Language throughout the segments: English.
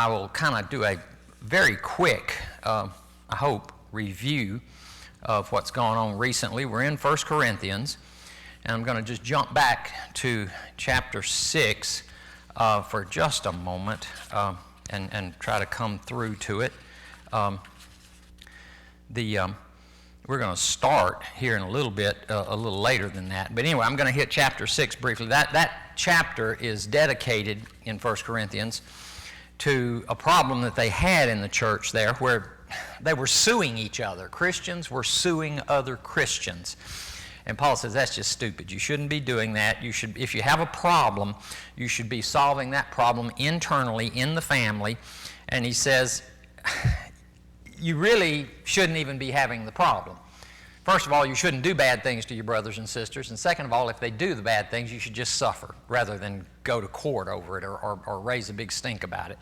I will kind of do a very quick, I hope, review of what's gone on recently. We're in 1 Corinthians, and I'm going to just jump back to chapter 6 for just a moment and try to come through to it. We're going to start here in a little bit, a little later than that. But anyway, I'm going to hit chapter 6 briefly. That chapter is dedicated in 1 Corinthians to a problem that they had in the church there where they were suing each other. Christians were suing other Christians. And Paul says that's just stupid. You shouldn't be doing that. You should, if you have a problem, you should be solving that problem internally in the family. And he says, you really shouldn't even be having the problem. First of all, you shouldn't do bad things to your brothers and sisters. And second of all, if they do the bad things, you should just suffer rather than go to court over it or raise a big stink about it.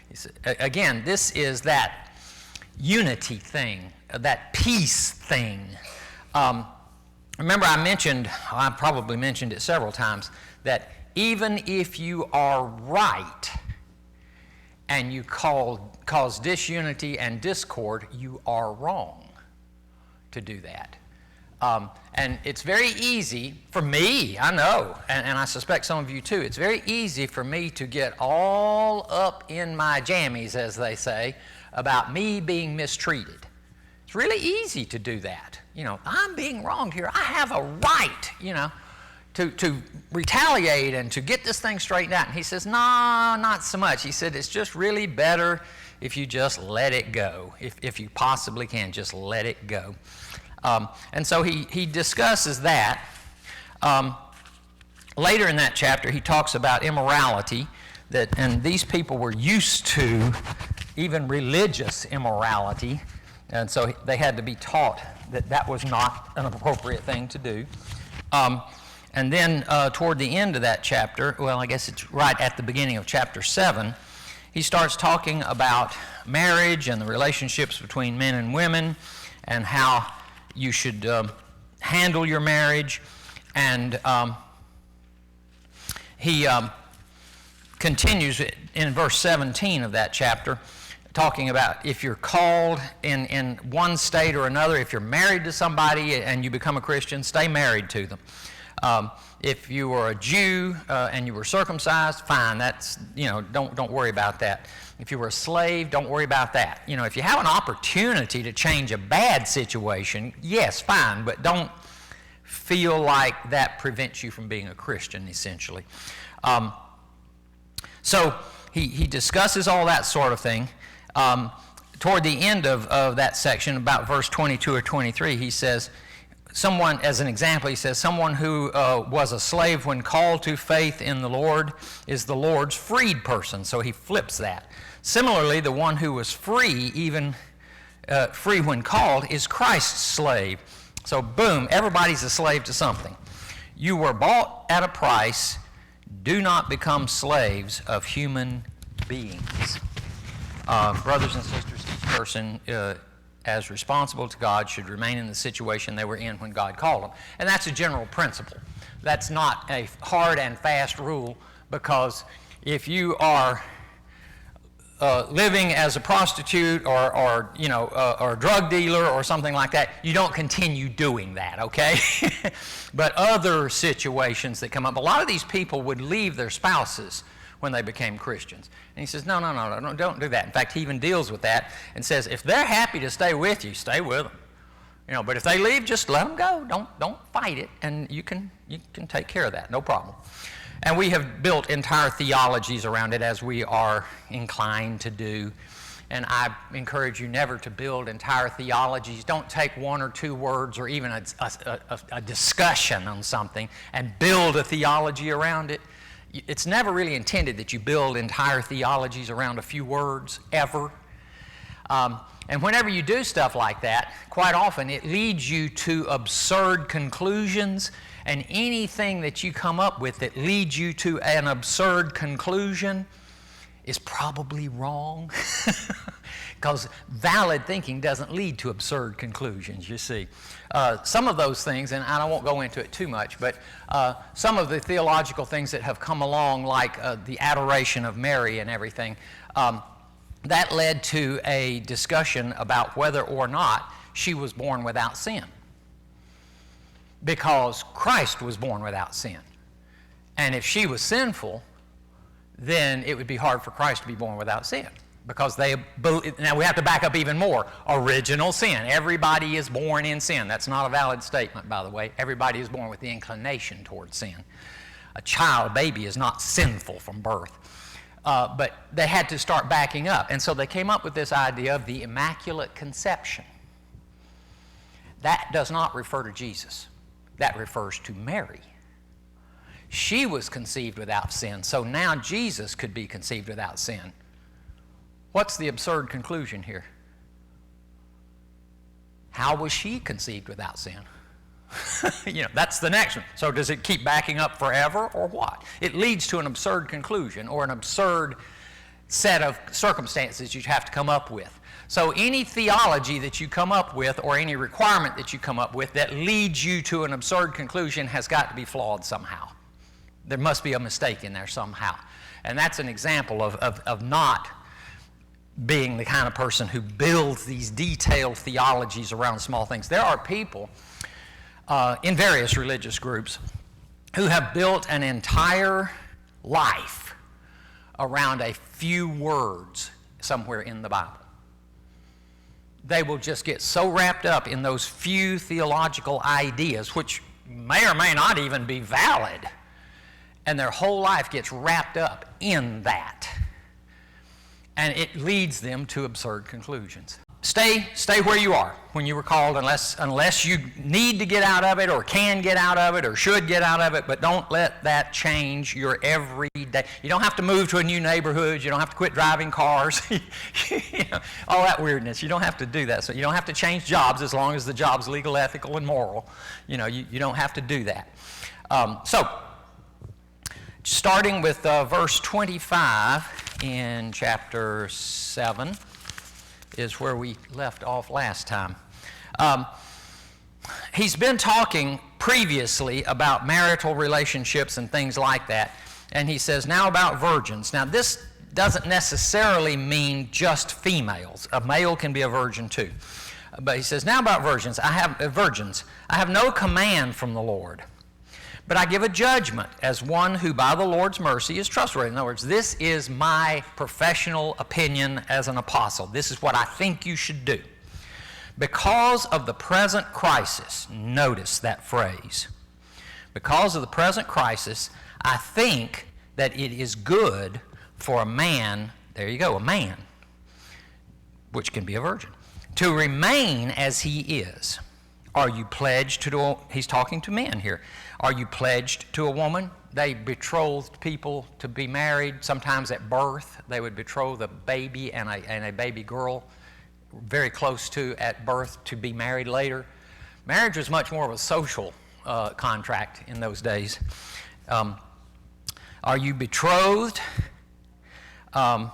He said, again, this is that unity thing, that peace thing. Remember I probably mentioned it several times, that even if you are right and you cause disunity and discord, you are wrong to do that. And it's very easy for me, I know, and I suspect some of you too, it's very easy for me to get all up in my jammies, as they say, about me being mistreated. It's really easy to do that. You know, I'm being wronged here. I have a right, to retaliate and to get this thing straightened out. And he says, no, not so much. He said, it's just really better if you just let it go. If you possibly can, just let it go. And so he discusses that. Later in that chapter, he talks about immorality, and these people were used to even religious immorality, and so they had to be taught that was not an appropriate thing to do. And then toward the end of that chapter, well, I guess it's right at the beginning of chapter 7, he starts talking about marriage and the relationships between men and women and how you should handle your marriage. And he continues in verse 17 of that chapter, talking about if you're called in one state or another, if you're married to somebody and you become a Christian, stay married to them. If you were a Jew and you were circumcised, fine. That's, don't worry about that. If you were a slave, don't worry about that. If you have an opportunity to change a bad situation, yes, fine, but don't feel like that prevents you from being a Christian, essentially. So he discusses all that sort of thing. Toward the end of that section, about verse 22 or 23, he says, someone, as an example, he says, someone who was a slave when called to faith in the Lord is the Lord's freed person. So he flips that. Similarly, the one who was free, even free when called, is Christ's slave. So boom, everybody's a slave to something. You were bought at a price. Do not become slaves of human beings. Brothers and sisters, each person as responsible to God should remain in the situation they were in when God called them. And that's a general principle. That's not a hard and fast rule, because if you are living as a prostitute or a drug dealer or something like that, you don't continue doing that, okay? But other situations that come up, a lot of these people would leave their spouses when they became Christians. And he says, no, don't do that. In fact, he even deals with that and says, if they're happy to stay with you, stay with them. But if they leave, just let them go. Don't fight it, and you can take care of that, no problem. And we have built entire theologies around it, as we are inclined to do. And I encourage you never to build entire theologies. Don't take one or two words or even a discussion on something and build a theology around it. It's never really intended that you build entire theologies around a few words, ever. And whenever you do stuff like that, quite often it leads you to absurd conclusions, and anything that you come up with that leads you to an absurd conclusion is probably wrong, because valid thinking doesn't lead to absurd conclusions, you see. Some of those things, and I won't go into it too much, but some of the theological things that have come along, like the adoration of Mary and everything, that led to a discussion about whether or not she was born without sin. Because Christ was born without sin. And if she was sinful, then it would be hard for Christ to be born without sin. Because now we have to back up even more. Original sin. Everybody is born in sin. That's not a valid statement, by the way. Everybody is born with the inclination towards sin. A baby is not sinful from birth. But they had to start backing up. And so they came up with this idea of the Immaculate Conception. That does not refer to Jesus. That refers to Mary. She was conceived without sin, so now Jesus could be conceived without sin. What's the absurd conclusion here? How was she conceived without sin? That's the next one. So does it keep backing up forever or what? It leads to an absurd conclusion or an absurd set of circumstances you'd have to come up with. So any theology that you come up with or any requirement that you come up with that leads you to an absurd conclusion has got to be flawed somehow. There must be a mistake in there somehow. And that's an example of not being the kind of person who builds these detailed theologies around small things. There are people in various religious groups who have built an entire life around a few words somewhere in the Bible. They will just get so wrapped up in those few theological ideas, which may or may not even be valid, and their whole life gets wrapped up in that. And it leads them to absurd conclusions. Stay where you are when you were called, unless you need to get out of it or can get out of it or should get out of it, but don't let that change your everyday. You don't have to move to a new neighborhood. You don't have to quit driving cars. All that weirdness. You don't have to do that. So you don't have to change jobs as long as the job's legal, ethical, and moral. You don't have to do that. So starting with verse 25 in chapter 7 is where we left off last time. He's been talking previously about marital relationships and things like that, and he says now about virgins. Now this doesn't necessarily mean just females. A male can be a virgin too. But he says now about virgins. I have no command from the Lord, but I give a judgment as one who by the Lord's mercy is trustworthy. In other words, this is my professional opinion as an apostle. This is what I think you should do. Because of the present crisis, notice that phrase. Because of the present crisis, I think that it is good for a man, there you go, a man, which can be a virgin, to remain as he is. Are you pledged to, he's talking to men here. Are you pledged to a woman? They betrothed people to be married. Sometimes at birth, they would betroth a baby and a baby girl very close to at birth to be married later. Marriage was much more of a social contract in those days. Are you betrothed? Well,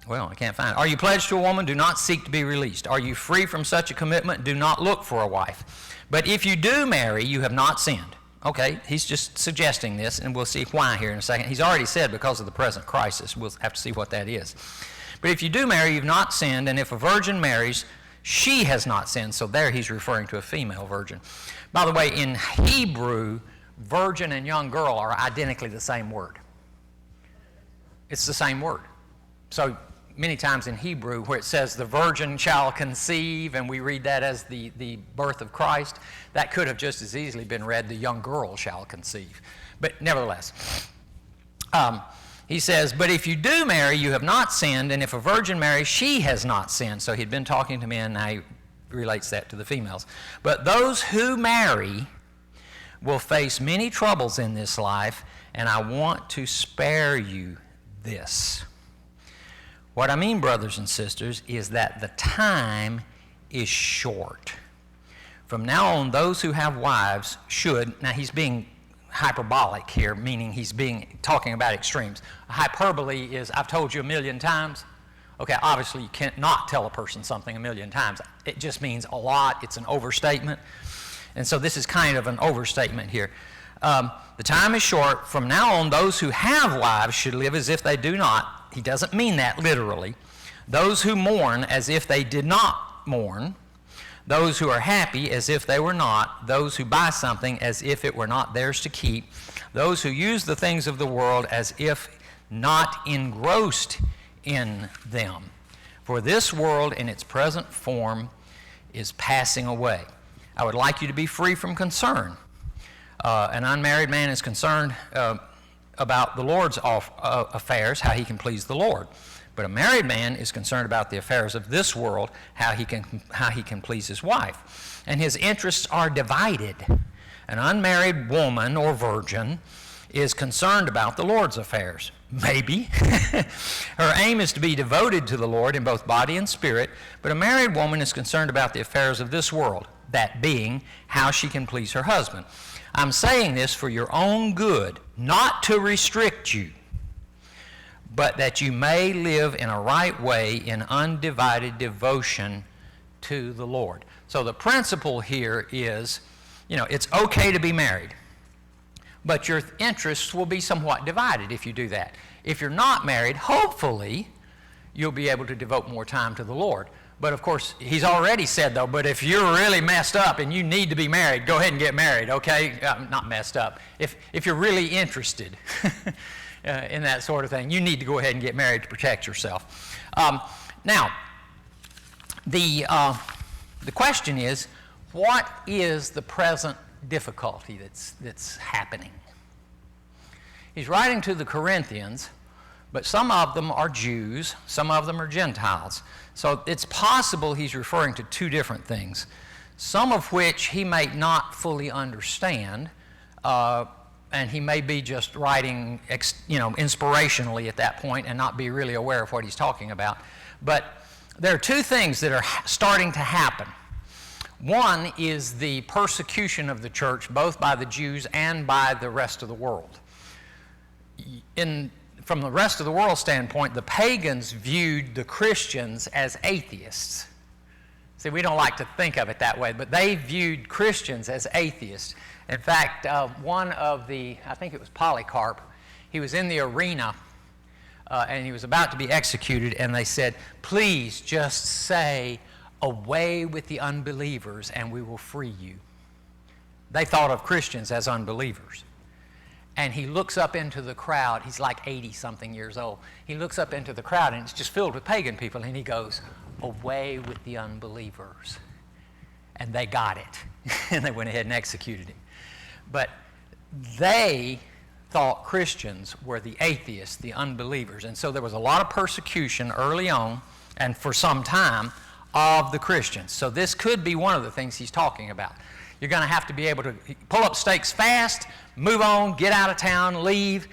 I can't find it. Are you pledged to a woman? Do not seek to be released. Are you free from such a commitment? Do not look for a wife. But if you do marry, you have not sinned. Okay, he's just suggesting this, and we'll see why here in a second. He's already said because of the present crisis. We'll have to see what that is. But if you do marry, you've not sinned, and if a virgin marries, she has not sinned. So there he's referring to a female virgin. By the way, in Hebrew, virgin and young girl are identically the same word. It's the same word. So many times in Hebrew where it says the virgin shall conceive, and we read that as the birth of Christ, that could have just as easily been read the young girl shall conceive. But nevertheless, he says, but if you do marry, you have not sinned, and if a virgin marries, she has not sinned. So he'd been talking to men, now he relates that to the females. But those who marry will face many troubles in this life, and I want to spare you this. What I mean, brothers and sisters, is that the time is short. From now on, those who have wives should, now he's being hyperbolic here, meaning he's talking about extremes. Hyperbole is, I've told you 1,000,000 times. Okay, obviously you can't not tell a person something 1,000,000 times. It just means a lot. It's an overstatement. And so this is kind of an overstatement here. The time is short. From now on, those who have wives should live as if they do not, he doesn't mean that literally. Those who mourn as if they did not mourn, those who are happy as if they were not, those who buy something as if it were not theirs to keep, those who use the things of the world as if not engrossed in them. For this world in its present form is passing away. I would like you to be free from concern. An unmarried man is concerned about the Lord's affairs, how he can please the Lord. But a married man is concerned about the affairs of this world, how he can please his wife. And his interests are divided. An unmarried woman or virgin is concerned about the Lord's affairs. Maybe. Her aim is to be devoted to the Lord in both body and spirit, but a married woman is concerned about the affairs of this world, that being how she can please her husband. I'm saying this for your own good, not to restrict you, but that you may live in a right way in undivided devotion to the Lord. So the principle here is, it's okay to be married, but your interests will be somewhat divided if you do that. If you're not married, hopefully you'll be able to devote more time to the Lord. But of course, he's already said, though, but if you're really messed up and you need to be married, go ahead and get married, okay? Not messed up. If you're really interested in that sort of thing, you need to go ahead and get married to protect yourself. Now, the question is, what is the present difficulty that's happening? He's writing to the Corinthians, but some of them are Jews, some of them are Gentiles. So it's possible he's referring to two different things, some of which he may not fully understand, and he may be just writing inspirationally at that point and not be really aware of what he's talking about. But there are two things that are starting to happen. One is the persecution of the church, both by the Jews and by the rest of the world. From the rest of the world standpoint, the pagans viewed the Christians as atheists. See, we don't like to think of it that way, but they viewed Christians as atheists. In fact, I think it was Polycarp, he was in the arena and he was about to be executed, and they said, "Please just say, 'Away with the unbelievers, and we will free you.'" They thought of Christians as unbelievers. And he looks up into the crowd. He's like 80-something years old. He looks up into the crowd, and it's just filled with pagan people, and he goes, "Away with the unbelievers." And they got it. And they went ahead and executed him. But they thought Christians were the atheists, the unbelievers. And so there was a lot of persecution early on, and for some time, of the Christians. So this could be one of the things he's talking about. You're going to have to be able to pull up stakes fast, move on, get out of town, leave.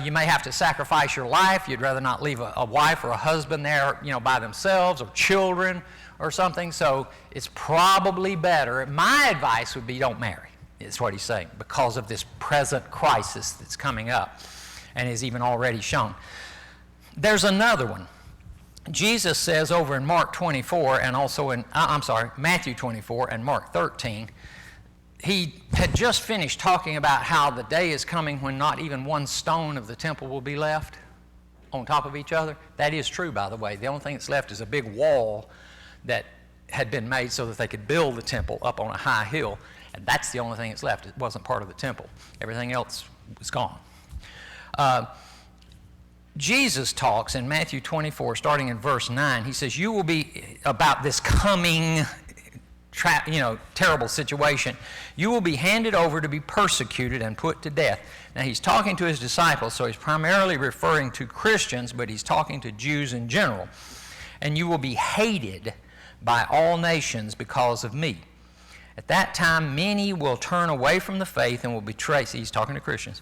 You may have to sacrifice your life. You'd rather not leave a wife or a husband there, by themselves, or children or something. So it's probably better. My advice would be don't marry, is what he's saying, because of this present crisis that's coming up and is even already shown. There's another one. Jesus says over in Mark 24 and also in, Matthew 24 and Mark 13, he had just finished talking about how the day is coming when not even one stone of the temple will be left on top of each other. That is true, by the way. The only thing that's left is a big wall that had been made so that they could build the temple up on a high hill, and that's the only thing that's left. It wasn't part of the temple. Everything else was gone. Jesus talks in Matthew 24, starting in verse 9. He says, you will be, about this coming terrible situation, you will be handed over to be persecuted and put to death. Now he's talking to his disciples, so he's primarily referring to Christians, but he's talking to Jews in general. And you will be hated by all nations because of me. At that time, many will turn away from the faith and will betray. See, he's talking to Christians.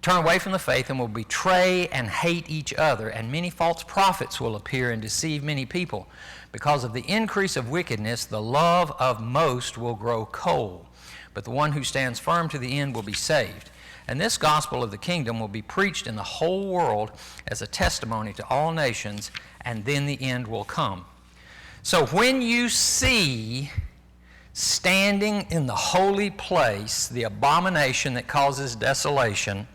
Turn away from the faith and will betray and hate each other, and many false prophets will appear and deceive many people. Because of the increase of wickedness, the love of most will grow cold, but the one who stands firm to the end will be saved. And this gospel of the kingdom will be preached in the whole world as a testimony to all nations, and then the end will come. So when you see standing in the holy place the abomination that causes desolation,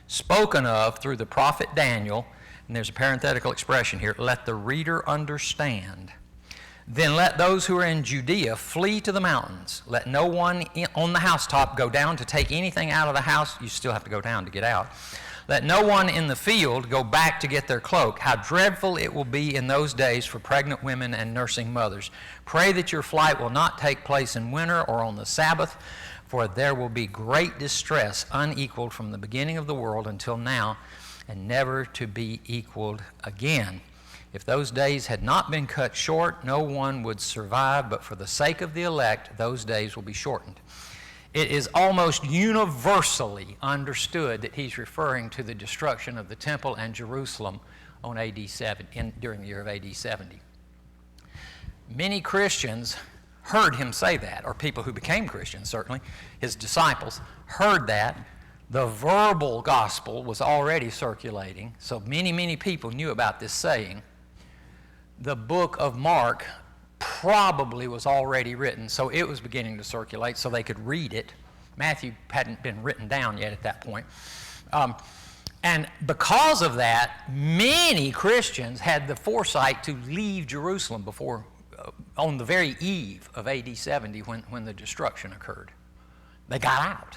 spoken of through the prophet Daniel, and there's a parenthetical expression here, let the reader understand. Then let those who are in Judea flee to the mountains. Let no one on the housetop go down to take anything out of the house. You still have to go down to get out. Let no one in the field go back to get their cloak. How dreadful it will be in those days for pregnant women and nursing mothers. Pray that your flight will not take place in winter or on the Sabbath, for there will be great distress unequaled from the beginning of the world until now, and never to be equaled again. If those days had not been cut short, no one would survive, but for the sake of the elect, those days will be shortened. It is almost universally understood that he's referring to the destruction of the temple and Jerusalem on AD 70, during the year of AD 70. Many Christians heard him say that, or people who became Christians, certainly, his disciples, heard that. The verbal gospel was already circulating, so many people knew about this saying. The book of Mark probably was already written, so it was beginning to circulate so they could read it. Matthew hadn't been written down yet at that point. And because of that, many Christians had the foresight to leave Jerusalem before, on the very eve of AD 70 when the destruction occurred. They got out.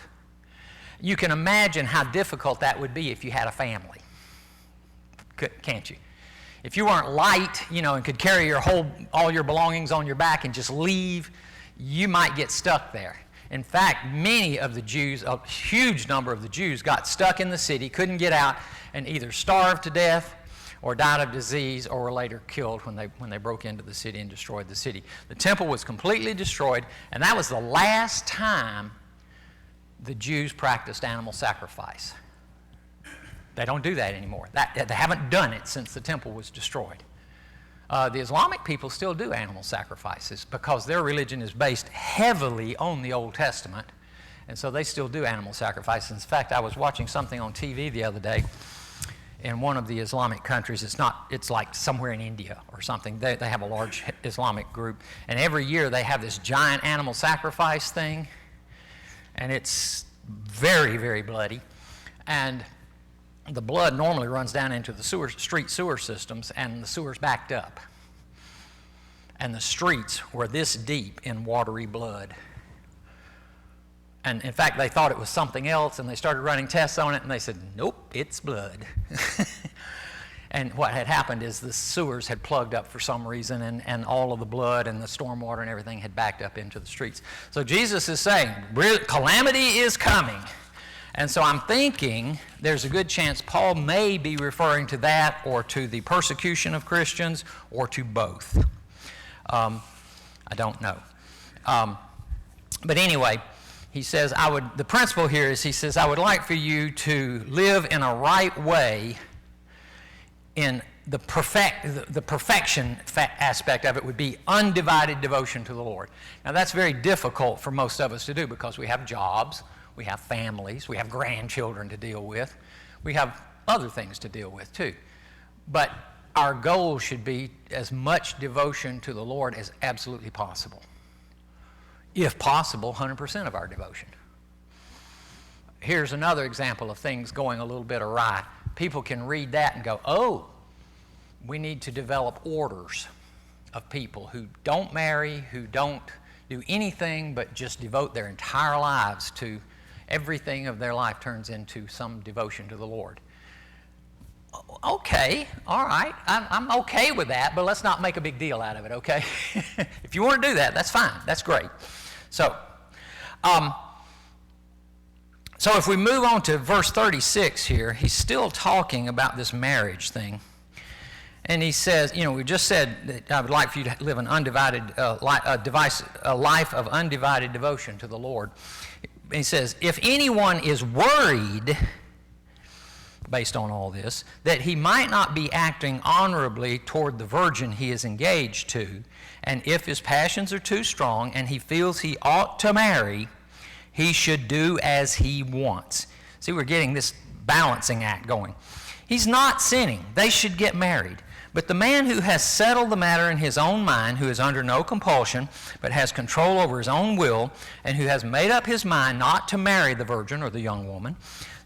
You can imagine how difficult that would be if you had a family, can't you? If you weren't light, and could carry all your belongings on your back and just leave, you might get stuck there. In fact, many of the Jews, a huge number of the Jews, got stuck in the city, couldn't get out, and either starved to death or died of disease or were later killed when they broke into the city and destroyed the city. The temple was completely destroyed, and that was the last time the Jews practiced animal sacrifice. They don't do that anymore. They haven't done it since the temple was destroyed. The Islamic people still do animal sacrifices because their religion is based heavily on the Old Testament, and so they still do animal sacrifices. In fact, I was watching something on TV the other day in one of the Islamic countries. It's like somewhere in India or something. They have a large Islamic group, and every year they have this giant animal sacrifice thing, and it's very, very bloody. And the blood normally runs down into the street sewer systems, and the sewer's backed up. And the streets were this deep in watery blood. And in fact, they thought it was something else, and they started running tests on it, and they said, nope, it's blood. And what had happened is the sewers had plugged up for some reason, and all of the blood and the stormwater and everything had backed up into the streets. So Jesus is saying, calamity is coming. And so I'm thinking there's a good chance Paul may be referring to that or to the persecution of Christians or to both. I don't know. But anyway, he says, the principle here is, he says, I would like for you to live in a right way. In the perfection aspect of it would be undivided devotion to the Lord. Now that's very difficult for most of us to do because we have jobs, we have families, we have grandchildren to deal with, we have other things to deal with too. But our goal should be as much devotion to the Lord as absolutely possible. If possible, 100% of our devotion. Here's another example of things going a little bit awry. People can read that and go, oh, we need to develop orders of people who don't marry, who don't do anything but just devote their entire lives to everything of their life turns into some devotion to the Lord. Okay, all right, I'm okay with that, but let's not make a big deal out of it, okay? If you want to do that, that's fine, that's great. So if we move on to verse 36 here, he's still talking about this marriage thing. And he says, we just said that I would like for you to live an undivided a life of undivided devotion to the Lord. He says, if anyone is worried, based on all this, that he might not be acting honorably toward the virgin he is engaged to, and if his passions are too strong and he feels he ought to marry, he should do as he wants. See, we're getting this balancing act going. He's not sinning. They should get married. But the man who has settled the matter in his own mind, who is under no compulsion, but has control over his own will, and who has made up his mind not to marry the virgin or the young woman,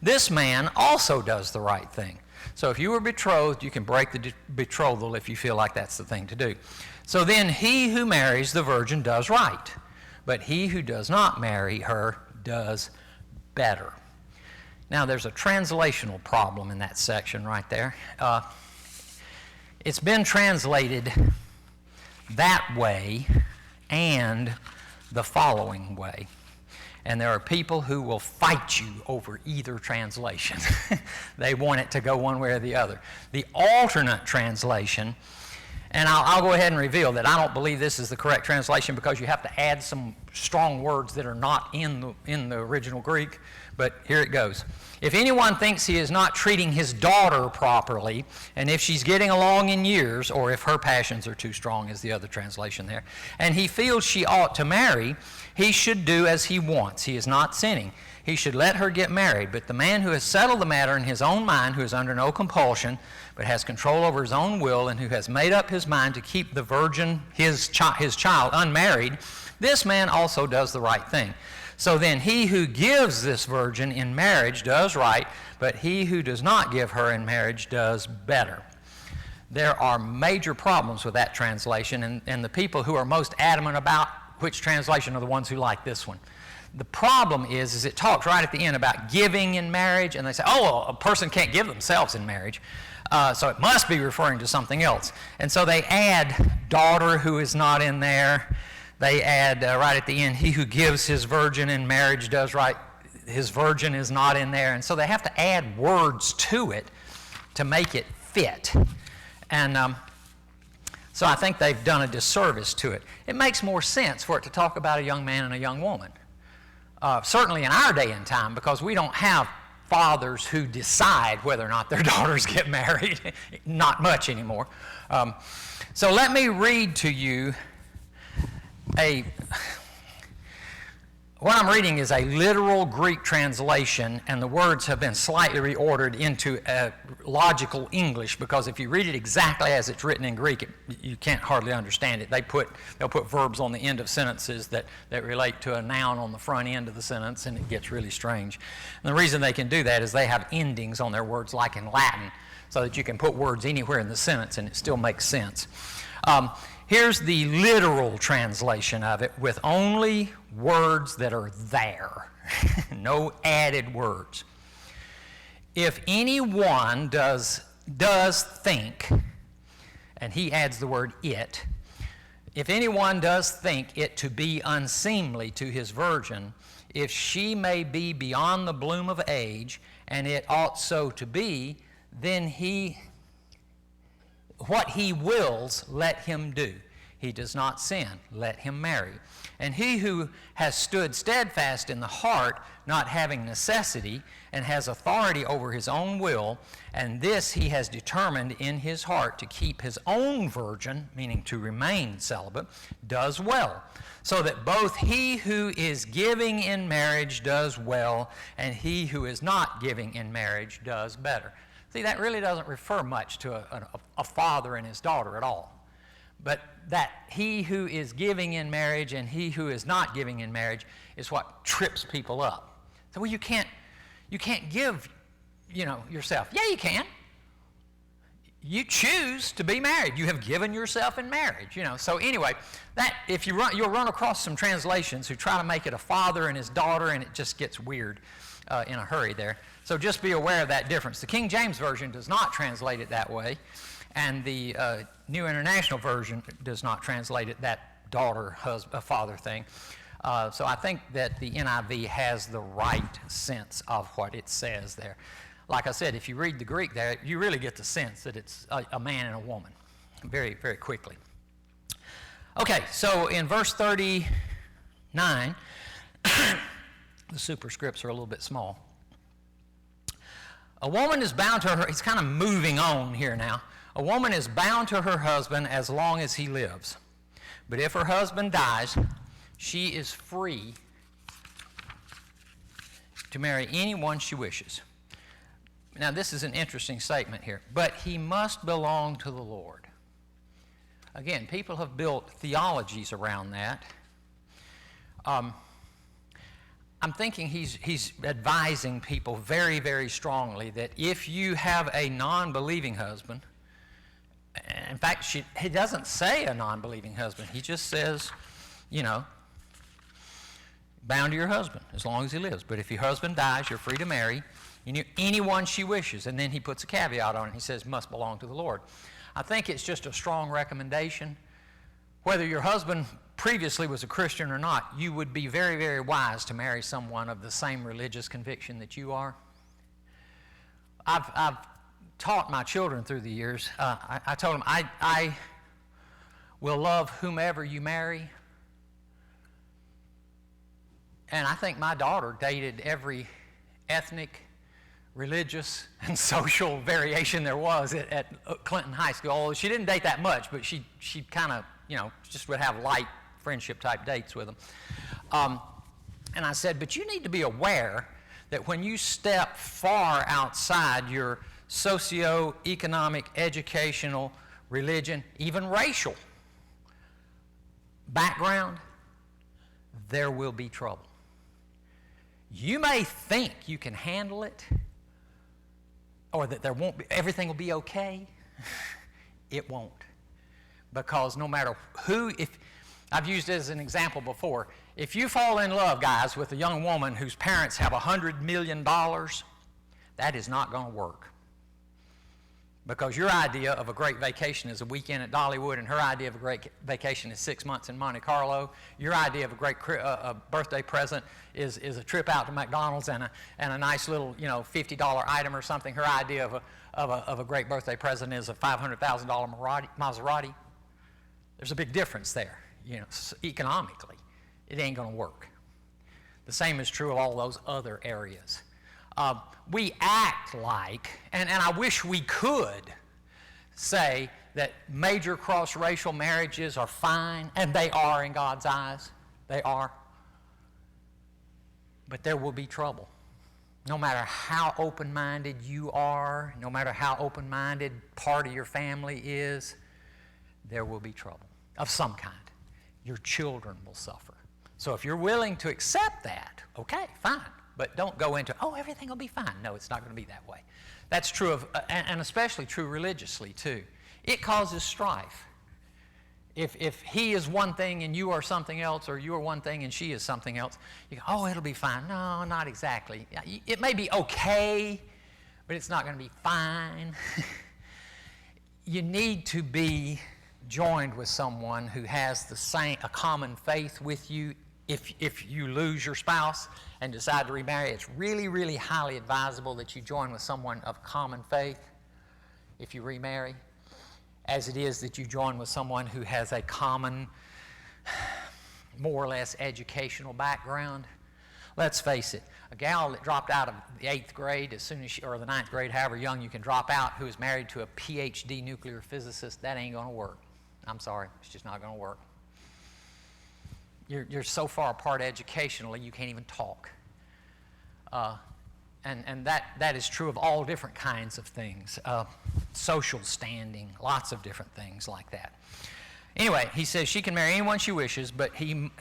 this man also does the right thing. So if you were betrothed, you can break the betrothal if you feel like that's the thing to do. So then he who marries the virgin does right, but he who does not marry her does better. Now there's a translational problem in that section right there. It's been translated that way and the following way. And there are people who will fight you over either translation. They want it to go one way or the other. The alternate translation, and I'll go ahead and reveal that I don't believe this is the correct translation because you have to add some strong words that are not in the original Greek, but here it goes. If anyone thinks he is not treating his daughter properly, and if she's getting along in years, or if her passions are too strong is the other translation there, and he feels she ought to marry, he should do as he wants. He is not sinning. He should let her get married. But the man who has settled the matter in his own mind, who is under no compulsion, but has control over his own will, and who has made up his mind to keep the virgin, his child, unmarried, this man also does the right thing. So then he who gives this virgin in marriage does right, but he who does not give her in marriage does better. There are major problems with that translation, and the people who are most adamant about which translation are the ones who like this one. The problem is it talks right at the end about giving in marriage, and they say, oh, well, a person can't give themselves in marriage, so it must be referring to something else. And so they add daughter, who is not in there. They add right at the end, he who gives his virgin in marriage does right. His virgin is not in there. And so they have to add words to it to make it fit. And so I think they've done a disservice to it. It makes more sense for it to talk about a young man and a young woman. Certainly in our day and time, because we don't have fathers who decide whether or not their daughters get married. Not much anymore. So let me read to you what I'm reading is a literal Greek translation, and the words have been slightly reordered into a logical English, because if you read it exactly as it's written in Greek, you can't hardly understand it. They'll put verbs on the end of sentences that relate to a noun on the front end of the sentence, and it gets really strange. And the reason they can do that is they have endings on their words, like in Latin, so that you can put words anywhere in the sentence and it still makes sense. Here's the literal translation of it with only words that are there, no added words. If anyone does think, and he adds the word it, if anyone does think it to be unseemly to his virgin, if she may be beyond the bloom of age, and it ought so to be, then what he wills, let him do. He does not sin, let him marry. And he who has stood steadfast in the heart, not having necessity, and has authority over his own will, and this he has determined in his heart to keep his own virgin, meaning to remain celibate, does well. So that both he who is giving in marriage does well, and he who is not giving in marriage does better. See, that really doesn't refer much to a father and his daughter at all. But that he who is giving in marriage and he who is not giving in marriage is what trips people up. So, well, you can't give, yourself. Yeah, you can. You choose to be married. You have given yourself in marriage, So anyway, that if you'll run across some translations who try to make it a father and his daughter, and it just gets weird in a hurry there. So just be aware of that difference. The King James Version does not translate it that way, and the New International Version does not translate it that father thing. So I think that the NIV has the right sense of what it says there. Like I said, if you read the Greek there, you really get the sense that it's a man and a woman very, very quickly. Okay, so in verse 39, the superscripts are a little bit small. A woman is bound to her, it's kind of moving on here now. A woman is bound to her husband as long as he lives. But if her husband dies, she is free to marry anyone she wishes. Now, this is an interesting statement here. But he must belong to the Lord. Again, people have built theologies around that. I I'm thinking he's advising people very, very strongly that if you have a non-believing husband, in fact, he doesn't say a non-believing husband. He just says, bound to your husband as long as he lives. But if your husband dies, you're free to marry anyone she wishes. And then he puts a caveat on it. He says, must belong to the Lord. I think it's just a strong recommendation. Whether your husband previously was a Christian or not, you would be very, very wise to marry someone of the same religious conviction that you are. I've taught my children through the years. I told them, I will love whomever you marry. And I think my daughter dated every ethnic, religious, and social variation there was at Clinton High School. Although she didn't date that much, but she kind of, just would have light friendship type dates with them. And I said, but you need to be aware that when you step far outside your socio-economic, educational, religion, even racial background, there will be trouble. You may think you can handle it, or that everything will be okay. It won't. Because no matter who, I've used it as an example before, if you fall in love, guys, with a young woman whose parents have $100 million, that is not going to work. Because your idea of a great vacation is a weekend at Dollywood, and her idea of a great vacation is 6 months in Monte Carlo. Your idea of a great birthday present is a trip out to McDonald's and a nice little $50 item or something. Her idea of a great birthday present is a $500,000 Maserati. There's a big difference there, economically. It ain't going to work. The same is true of all those other areas. We act like, and I wish we could say that major cross-racial marriages are fine, and they are in God's eyes. They are. But there will be trouble. No matter how open-minded you are, no matter how open-minded part of your family is, there will be trouble of some kind. Your children will suffer. So if you're willing to accept that, okay, fine. But don't go into, everything will be fine. No, it's not going to be that way. That's true of, and especially true religiously too. It causes strife. If he is one thing and you are something else, or you are one thing and she is something else, you go, it'll be fine. No, not exactly. It may be okay, but it's not going to be fine. You need to be joined with someone who has a common faith with you. If you lose your spouse and decide to remarry, it's really, really highly advisable that you join with someone of common faith if you remarry, as it is that you join with someone who has a common, more or less educational background. Let's face it, a gal that dropped out of the 8th grade as soon as or the 9th grade, however young you can drop out, who is married to a PhD nuclear physicist, that ain't going to work. I'm sorry, it's just not going to work. You're so far apart educationally, you can't even talk. And that is true of all different kinds of things. Social standing, lots of different things like that. Anyway, he says she can marry anyone she wishes, but he's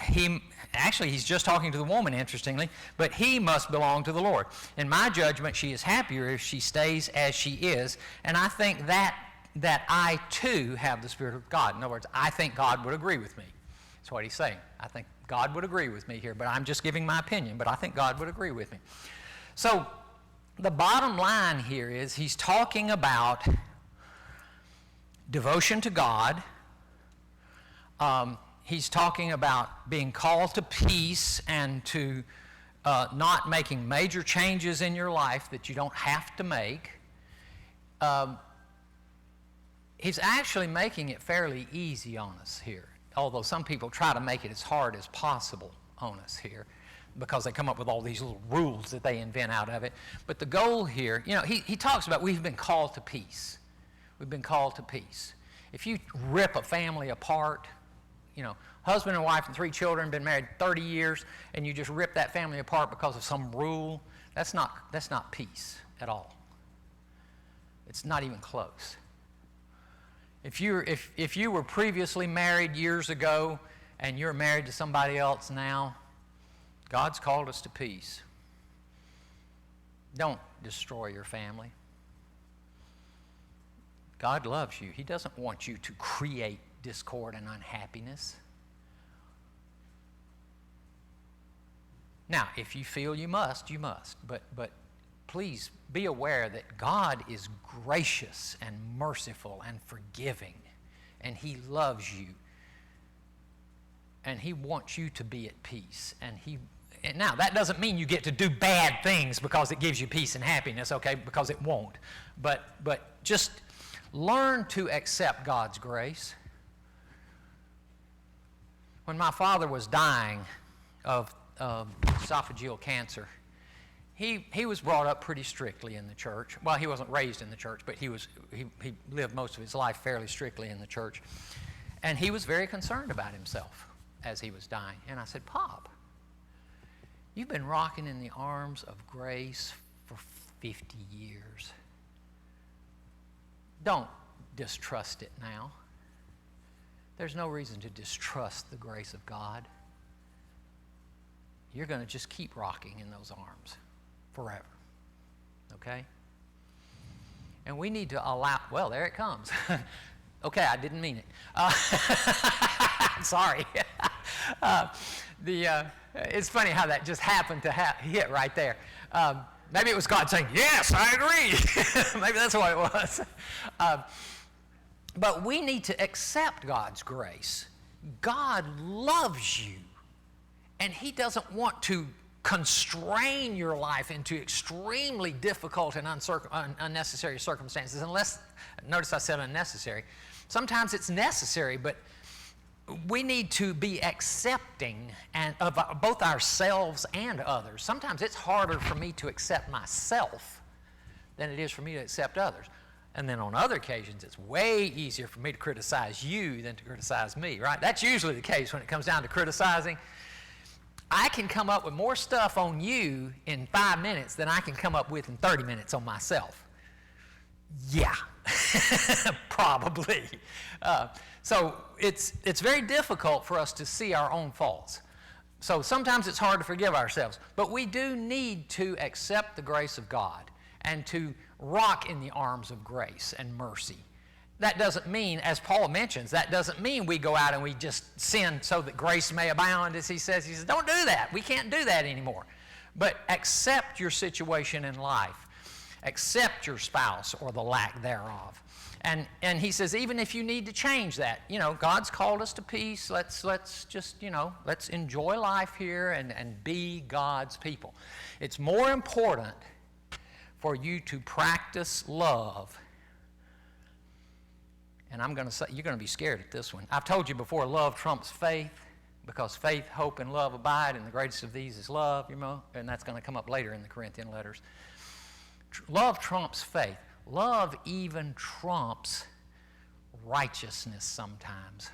just talking to the woman, interestingly, but he must belong to the Lord. In my judgment, she is happier if she stays as she is, and I think that I too have the Spirit of God. In other words, I think God would agree with me. That's what he's saying. I think God would agree with me here, but I'm just giving my opinion, but I think God would agree with me. So the bottom line here is he's talking about devotion to God. He's talking about being called to peace and to not making major changes in your life that you don't have to make. He's actually making it fairly easy on us here, although some people try to make it as hard as possible on us here because they come up with all these little rules that they invent out of it. But the goal here, he talks about we've been called to peace. We've been called to peace. If you rip a family apart, husband and wife and 3 children, been married 30 years, and you just rip that family apart because of some rule, that's not peace at all. It's not even close. If you were previously married years ago and you're married to somebody else now, God's called us to peace. Don't destroy your family. God loves you. He doesn't want you to create discord and unhappiness. Now, if you feel you must, you must. But please be aware that God is gracious and merciful and forgiving, and He loves you, and He wants you to be at peace. And now, that doesn't mean you get to do bad things because it gives you peace and happiness, okay, because it won't. But just learn to accept God's grace. When my father was dying of esophageal cancer, he was brought up pretty strictly in the church. Well, he wasn't raised in the church, but he lived most of his life fairly strictly in the church. And he was very concerned about himself as he was dying. And I said, Pop, you've been rocking in the arms of grace for 50 years. Don't distrust it now. There's no reason to distrust the grace of God. You're going to just keep rocking in those arms forever. Okay? And we need to allow, well, there it comes. Okay, I didn't mean it. Sorry. It's funny how that just happened to hit right there. Maybe it was God saying, yes, I agree. Maybe that's what it was. But we need to accept God's grace. God loves you, and He doesn't want to constrain your life into extremely difficult and unnecessary circumstances unless, notice I said unnecessary. Sometimes it's necessary, but we need to be accepting of both ourselves and others. Sometimes it's harder for me to accept myself than it is for me to accept others. And then on other occasions, it's way easier for me to criticize you than to criticize me, right? That's usually the case when it comes down to criticizing. I can come up with more stuff on you in 5 minutes than I can come up with in 30 minutes on myself. Yeah, probably. So it's very difficult for us to see our own faults. So sometimes it's hard to forgive ourselves. But we do need to accept the grace of God and to rock in the arms of grace and mercy. That doesn't mean, as Paul mentions, that doesn't mean we go out and we just sin so that grace may abound, as he says. He says, don't do that. We can't do that anymore. But accept your situation in life. Accept your spouse or the lack thereof. And he says, even if you need to change that, God's called us to peace. Let's just, let's enjoy life here and be God's people. It's more important for you to practice love. And I'm going to say, you're going to be scared at this one. I've told you before, love trumps faith, because faith, hope, and love abide, and the greatest of these is love, and that's going to come up later in the Corinthian letters. Love trumps faith. Love even trumps righteousness sometimes.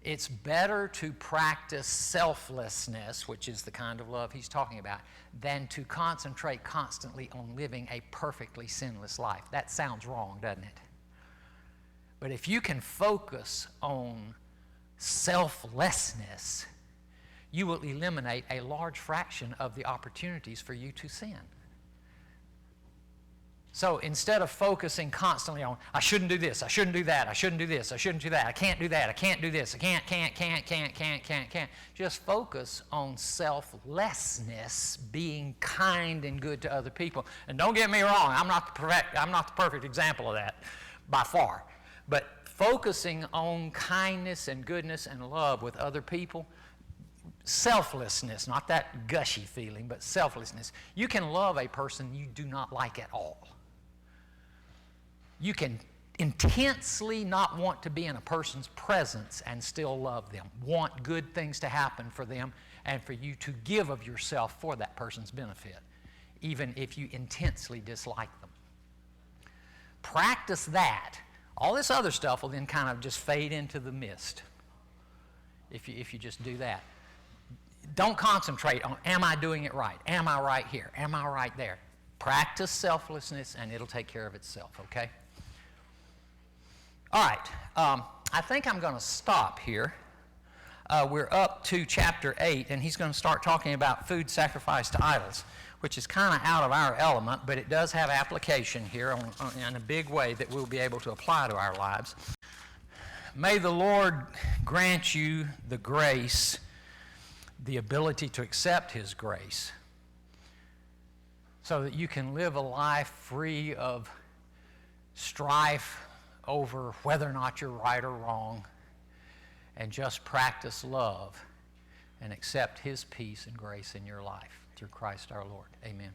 It's better to practice selflessness, which is the kind of love he's talking about, than to concentrate constantly on living a perfectly sinless life. That sounds wrong, doesn't it? But if you can focus on selflessness, you will eliminate a large fraction of the opportunities for you to sin. So instead of focusing constantly on, I shouldn't do this, I shouldn't do that, I shouldn't do this, I shouldn't do that, I can't do that, I can't do this, I can't. Just focus on selflessness, being kind and good to other people. And don't get me wrong, I'm not the perfect example of that by far. But focusing on kindness and goodness and love with other people, selflessness, not that gushy feeling, but selflessness. You can love a person you do not like at all. You can intensely not want to be in a person's presence and still love them, want good things to happen for them, and for you to give of yourself for that person's benefit, even if you intensely dislike them. Practice that. All this other stuff will then kind of just fade into the mist if you just do that. Don't concentrate on, am I doing it right? Am I right here? Am I right there? Practice selflessness, and it'll take care of itself, okay? All right. I think I'm going to stop here. we're up to chapter 8, and he's going to start talking about food sacrificed to idols, which is kind of out of our element, but it does have application here in a big way that we'll be able to apply to our lives. May the Lord grant you the grace, the ability to accept his grace, so that you can live a life free of strife over whether or not you're right or wrong, and just practice love and accept his peace and grace in your life. Through Christ our Lord. Amen.